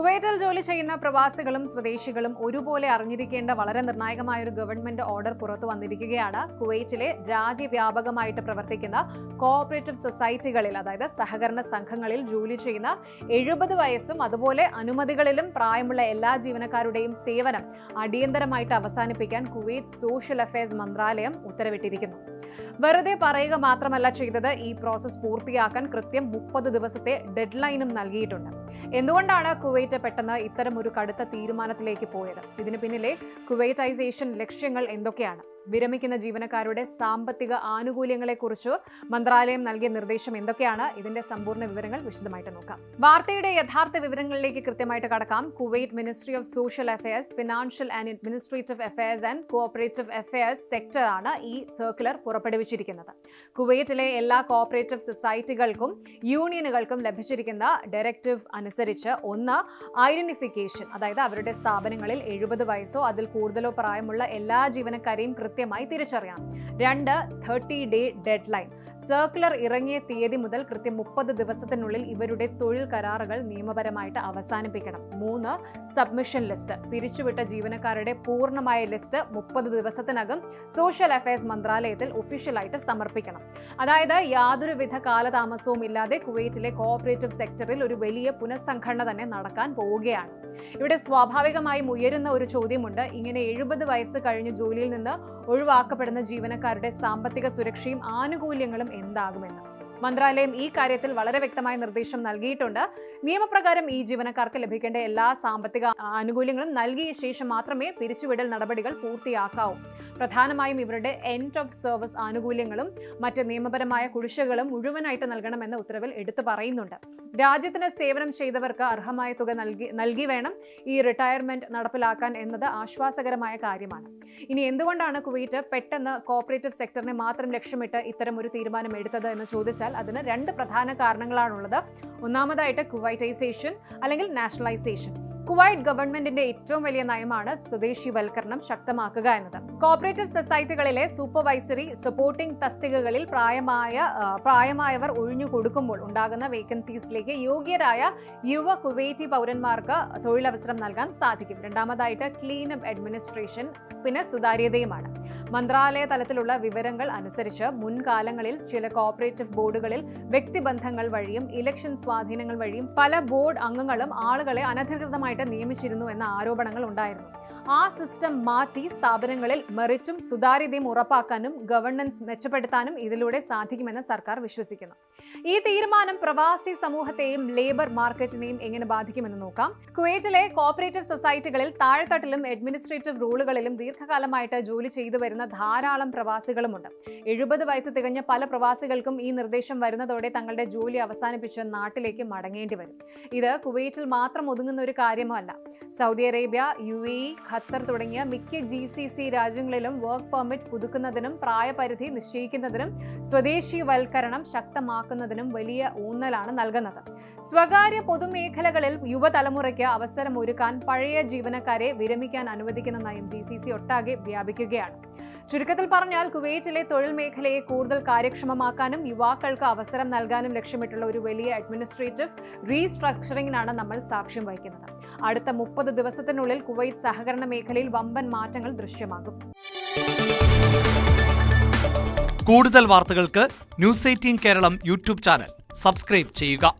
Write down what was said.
കുവൈറ്റിൽ ജോലി ചെയ്യുന്ന പ്രവാസികളും സ്വദേശികളും ഒരുപോലെ അറിഞ്ഞിരിക്കേണ്ട വളരെ നിർണായകമായ ഒരു ഗവൺമെന്റ് ഓർഡർ പുറത്തു വന്നിരിക്കുകയാണ്. കുവൈറ്റിലെ രാജ്യവ്യാപകമായിട്ട് പ്രവർത്തിക്കുന്ന കോഓപ്പറേറ്റീവ് സൊസൈറ്റികളിൽ, അതായത് സഹകരണ സംഘങ്ങളിൽ ജോലി ചെയ്യുന്ന 70 വയസ്സും അതുപോലെ അനുമതികളിലും പ്രായമുള്ള എല്ലാ ജീവനക്കാരുടെയും സേവനം അടിയന്തരമായിട്ട് അവസാനിപ്പിക്കാൻ കുവൈറ്റ് സോഷ്യൽ അഫയേഴ്സ് മന്ത്രാലയം ഉത്തരവിട്ടിരിക്കുന്നു. വെറുതെ പറയുക മാത്രമല്ല ചെയ്തത്, ഈ പ്രോസസ് പൂർത്തിയാക്കാൻ കൃത്യം 30 ദിവസത്തെ ഡെഡ് ലൈനും നൽകിയിട്ടുണ്ട്. എന്തുകൊണ്ടാണ് കുവൈറ്റ് പെട്ടെന്ന് ഇത്തരം ഒരു കടുത്ത തീരുമാനത്തിലേക്ക് പോയത്? ഇതിന് പിന്നിലെ കുവൈറ്റൈസേഷൻ ലക്ഷ്യങ്ങൾ എന്തൊക്കെയാണ്? വിരമിക്കുന്ന ജീവനക്കാരുടെ സാമ്പത്തിക ആനുകൂല്യങ്ങളെക്കുറിച്ച് മന്ത്രാലയം നൽകിയ നിർദ്ദേശം എന്തൊക്കെയാണ്? ഇതിന്റെ സമ്പൂർണ്ണ വിവരങ്ങൾ വിശദമായിട്ട് നോക്കാം. വാർത്തയുടെ യഥാർത്ഥ വിവരങ്ങളിലേക്ക് കൃത്യമായിട്ട് കടക്കാം. Kuwait ministry of social affairs, financial and administrative affairs and cooperative affairs sector ആണ് ഈ സർക്കുലർ പുറപ്പെടുവിച്ചിരിക്കുന്നത്. കുവൈറ്റിലെ എല്ലാ കോഓപ്പറേറ്റീവ് സൊസൈറ്റികൾക്കും യൂണിയനുകൾക്കും ലഭിച്ചിരിക്കുന്ന ഡയറക്റ്റീവ് അനുസരിച്ച്, ഒന്ന്, ഐഡന്റിഫിക്കേഷൻ, അതായത് അവരുടെ സ്ഥാപനങ്ങളിൽ 70 വയസ്സോ അതിൽ കൂടുതലോ പ്രായമുള്ള എല്ലാ ജീവനക്കാരെയും കൃത്യമായി തിരിച്ചറിയാം. 2, 30-day ഡെഡ് ലൈൻ. സർക്കുലർ ഇറങ്ങിയ തീയതി മുതൽ കൃത്യം 30 ദിവസത്തിനുള്ളിൽ ഇവരുടെ തൊഴിൽ കരാറുകൾ നിയമപരമായിട്ട് അവസാനിപ്പിക്കണം. 3, സബ്മിഷൻ ലിസ്റ്റ്. പിരിച്ചുവിട്ട ജീവനക്കാരുടെ പൂർണ്ണമായ ലിസ്റ്റ് 30 ദിവസത്തിനകം സോഷ്യൽ അഫയേഴ്സ് മന്ത്രാലയത്തിൽ ഒഫീഷ്യലായിട്ട് സമർപ്പിക്കണം. അതായത് യാതൊരുവിധ കാലതാമസവും ഇല്ലാതെ കുവൈറ്റിലെ കോഓപ്പറേറ്റീവ് സെക്ടറിൽ ഒരു വലിയ പുനഃസംഘടന തന്നെ നടക്കാൻ പോവുകയാണ്. ഇവിടെ സ്വാഭാവികമായും ഉയരുന്ന ഒരു ചോദ്യമുണ്ട്. ഇങ്ങനെ 70 വയസ്സ് കഴിഞ്ഞ് ജോലിയിൽ നിന്ന് ഒഴിവാക്കപ്പെടുന്ന ജീവനക്കാരുടെ സാമ്പത്തിക സുരക്ഷയും ആനുകൂല്യങ്ങളും എന്താകുമെന്ന്. മന്ത്രാലയം ഈ കാര്യത്തിൽ വളരെ വ്യക്തമായ നിർദ്ദേശം നൽകിയിട്ടുണ്ട്. നിയമപ്രകാരം ഈ ജീവനക്കാർക്ക് ലഭിക്കേണ്ട എല്ലാ സാമ്പത്തിക ആനുകൂല്യങ്ങളും നൽകിയ ശേഷം മാത്രമേ പിരിച്ചുവിടൽ നടപടികൾ പൂർത്തിയാക്കാവൂ. പ്രധാനമായും ഇവരുടെ എൻഡ് ഓഫ് സർവീസ് ആനുകൂല്യങ്ങളും മറ്റ് നിയമപരമായ കുടിശ്ശികകളും മുഴുവനായിട്ട് നൽകണമെന്ന് ഉത്തരവിൽ എടുത്തു പറയുന്നുണ്ട്. രാജ്യത്തിന് സേവനം ചെയ്തവർക്ക് അർഹമായ തുക നൽകി വേണം ഈ റിട്ടയർമെന്റ് നടപ്പിലാക്കാൻ എന്നത് ആശ്വാസകരമായ കാര്യമാണ്. ഇനി എന്തുകൊണ്ടാണ് കുവൈറ്റ് പെട്ടെന്ന് കോഓപ്പറേറ്റീവ് സെക്ടറിനെ മാത്രം ലക്ഷ്യമിട്ട് ഇത്തരം ഒരു തീരുമാനം എടുത്തത് എന്ന് ചോദിച്ചാൽ അതിന് 2 പ്രധാന കാരണങ്ങളാണുള്ളത്. ഒന്നാമതായിട്ട് കുവൈറ്റൈസേഷൻ അല്ലെങ്കിൽ നാഷണലൈസേഷൻ. കുവൈറ്റ് ഗവൺമെന്റിന്റെ ഏറ്റവും വലിയ നയമാണ് സ്വദേശിവൽക്കരണം ശക്തമാക്കുക എന്നത്. കോഓപ്പറേറ്റീവ് സൊസൈറ്റികളിലെ സൂപ്പർവൈസറി, സപ്പോർട്ടിംഗ് തസ്തികകളിൽ പ്രായമായവർ ഒഴിഞ്ഞു കൊടുക്കുമ്പോൾ ഉണ്ടാകുന്ന വേക്കൻസീസിലേക്ക് യോഗ്യരായ യുവ കുവൈറ്റി പൗരന്മാർക്ക് തൊഴിലവസരം നൽകാൻ സാധിക്കും. രണ്ടാമതായിട്ട് ക്ലീൻ അപ്പ് അഡ്മിനിസ്ട്രേഷൻ, പിന്നെ സുതാര്യതയുമാണ്. മന്ത്രാലയ തലത്തിലുള്ള വിവരങ്ങൾ അനുസരിച്ച് മുൻകാലങ്ങളിൽ ചില കോഓപ്പറേറ്റീവ് ബോർഡുകളിൽ വ്യക്തിബന്ധങ്ങൾ വഴിയും ഇലക്ഷൻ സ്വാധീനങ്ങൾ വഴിയും പല ബോർഡ് അംഗങ്ങളും ആളുകളെ അനധികൃതമായിട്ട് നിയമിച്ചിരുന്നു എന്ന ആരോപണങ്ങൾ ഉണ്ടായിരുന്നു. ആ സിസ്റ്റം മാറ്റി സ്ഥാപനങ്ങളിൽ മെറിറ്റും സുതാര്യതയും ഉറപ്പാക്കാനും ഗവർണൻസ് മെച്ചപ്പെടുത്താനും ഇതിലൂടെ സാധിക്കുമെന്ന് സർക്കാർ വിശ്വസിക്കുന്നു. ഈ തീരുമാനം പ്രവാസി സമൂഹത്തെയും ലേബർ മാർക്കറ്റിനെയും എങ്ങനെ ബാധിക്കുമെന്ന് നോക്കാം. കുവൈറ്റിലെ കോഓപ്പറേറ്റീവ് സൊസൈറ്റികളിൽ താഴെത്തട്ടിലും അഡ്മിനിസ്ട്രേറ്റീവ് റോളുകളിലും ദീർഘകാലമായിട്ട് ജോലി ചെയ്തു വരുന്ന ധാരാളം പ്രവാസികളുമുണ്ട്. 70 വയസ്സ് തികഞ്ഞ പല പ്രവാസികൾക്കും ഈ നിർദ്ദേശം വരുന്നതോടെ തങ്ങളുടെ ജോലി അവസാനിപ്പിച്ച് നാട്ടിലേക്ക് മടങ്ങേണ്ടി വരും. ഇത് കുവൈറ്റിൽ മാത്രം ഒതുങ്ങുന്ന ഒരു കാര്യമല്ല. സൗദി അറേബ്യ, UAE, ഖത്തർ തുടങ്ങിയ മിക്ക GCC രാജ്യങ്ങളിലും വർക്ക് പെർമിറ്റ് പുതുക്കുന്നതിനും പ്രായപരിധി നിശ്ചയിക്കുന്നതിനും സ്വദേശിവൽക്കരണം ശക്തമാക്കുന്നതിനും വലിയ ഊന്നലാണ് നൽകുന്നത്. സ്വകാര്യ പൊതുമേഖലകളിൽ യുവതലമുറയ്ക്ക് അവസരമൊരുക്കാൻ പഴയ ജീവനക്കാരെ വിരമിക്കാൻ അനുവദിക്കുന്ന നയം GCC ഒട്ടാകെ വ്യാപിക്കുകയാണ്. ചുരുക്കത്തിൽ പറഞ്ഞാൽ കുവൈറ്റിലെ തൊഴിൽ മേഖലയെ കൂടുതൽ കാര്യക്ഷമമാക്കാനും യുവാക്കൾക്ക് അവസരം നൽകാനും ലക്ഷ്യമിട്ടുള്ള ഒരു വലിയ അഡ്മിനിസ്ട്രേറ്റീവ് റീസ്ട്രക്ചറിംഗിനാണ് നമ്മൾ സാക്ഷ്യം വഹിക്കുന്നത്. അടുത്ത 30 ദിവസത്തിനുള്ളിൽ കുവൈറ്റ് സഹകരണ മേഖലയിൽ വമ്പൻ മാറ്റങ്ങൾ ദൃശ്യമാകും. കൂടുതൽ വാർത്തകൾക്ക് News 18 Keralam YouTube channel subscribe ചെയ്യുക.